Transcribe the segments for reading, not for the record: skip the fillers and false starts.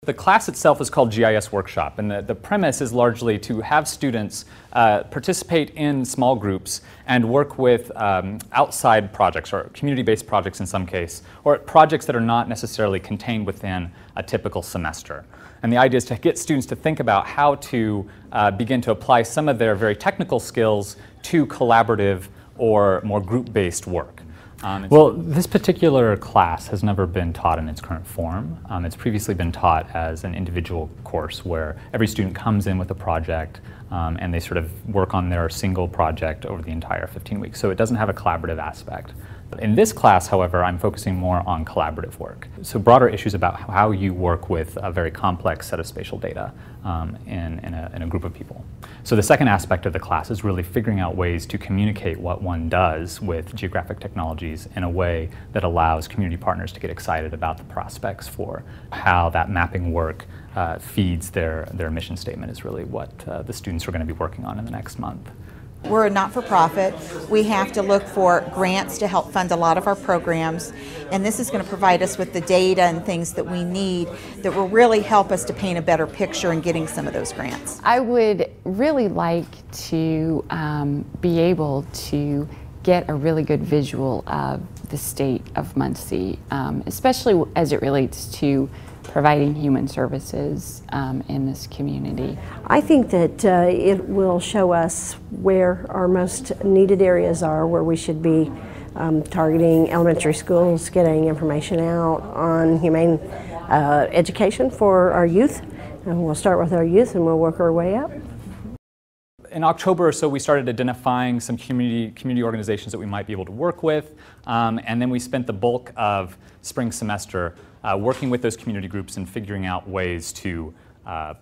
The class itself is called GIS Workshop, and the premise is largely to have students participate in small groups and work with outside projects, or community-based projects in some case, or projects that are not necessarily contained within a typical semester. And the idea is to get students to think about how to begin to apply some of their very technical skills to collaborative or more group-based work. Well, this particular class has never been taught in its current form. It's previously been taught as an individual course where every student comes in with a project and they sort of work on their single project over the entire 15 weeks. So it doesn't have a collaborative aspect. In this class, however, I'm focusing more on collaborative work. So broader issues about how you work with a very complex set of spatial data in a group of people. So the second aspect of the class is really figuring out ways to communicate what one does with geographic technologies in a way that allows community partners to get excited about the prospects for how that mapping work feeds their mission statement is really what the students are going to be working on in the next month. We're a not-for-profit. We have to look for grants to help fund a lot of our programs, and this is going to provide us with the data and things that we need that will really help us to paint a better picture in getting some of those grants. I would really like to be able to get a really good visual of the state of Muncie, especially as it relates to providing human services in this community. I think that it will show us where our most needed areas are, where we should be targeting elementary schools, getting information out on humane education for our youth. And we'll start with our youth and we'll work our way up. In October or so, we started identifying some community organizations that we might be able to work with, and then we spent the bulk of spring semester working with those community groups and figuring out ways to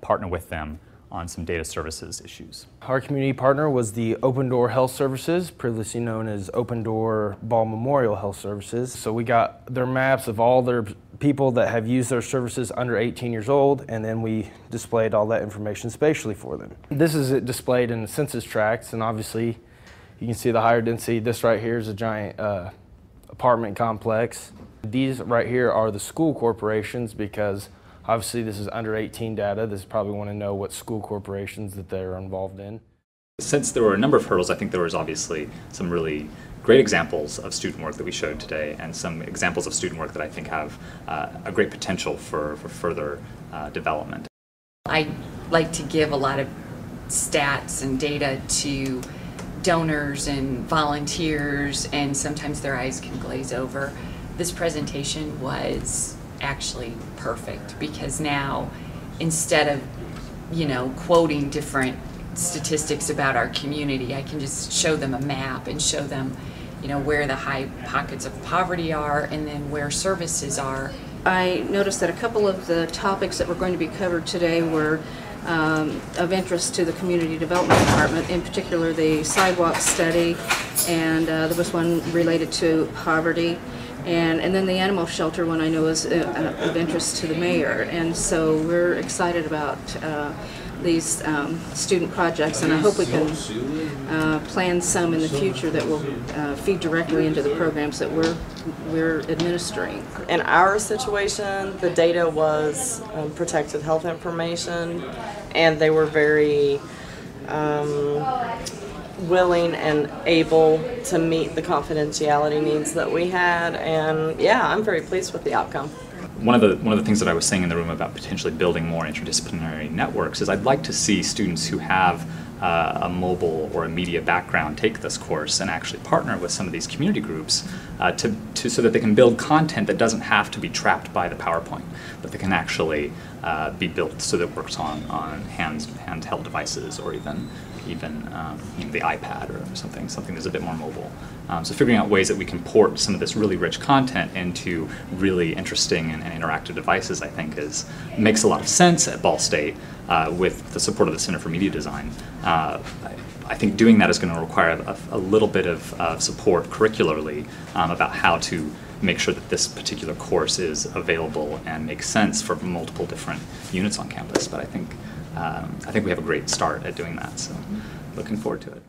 partner with them on some data services issues. Our community partner was the Open Door Health Services, previously known as Open Door Ball Memorial Health Services. So we got their maps of all their people that have used their services under 18 years old, and then we displayed all that information spatially for them. This is displayed in the census tracts, and obviously you can see the higher density. This right here is a giant apartment complex. These right here are the school corporations, because obviously this is under 18 data. This probably want to know what school corporations that they're involved in. Since there were a number of hurdles, I think there was obviously some really great examples of student work that we showed today, and some examples of student work that I think have a great potential for further development. I like to give a lot of stats and data to donors and volunteers, and sometimes their eyes can glaze over. This presentation was actually perfect, because now instead of, quoting different statistics about our community, I can just show them a map and show them, where the high pockets of poverty are and then where services are. I noticed that a couple of the topics that were going to be covered today were of interest to the Community Development Department, in particular the sidewalk study, and there was one related to poverty. And then the animal shelter one I know is of interest to the mayor, and so we're excited about these student projects, and I hope we can plan some in the future that will feed directly into the programs that we're administering. In our situation, the data was protected health information, and they were very willing and able to meet the confidentiality needs that we had, and yeah, I'm very pleased with the outcome. One of the things that I was saying in the room about potentially building more interdisciplinary networks is I'd like to see students who have a mobile or a media background take this course and actually partner with some of these community groups so that they can build content that doesn't have to be trapped by the PowerPoint, but that can actually be built so that it works on handheld devices, or even the iPad or something that's a bit more mobile. So figuring out ways that we can port some of this really rich content into really interesting and interactive devices, I think makes a lot of sense at Ball State with the support of the Center for Media Design. I think doing that is going to require a little bit of support curricularly about how to make sure that this particular course is available and makes sense for multiple different units on campus. But I think we have a great start at doing that, so looking forward to it.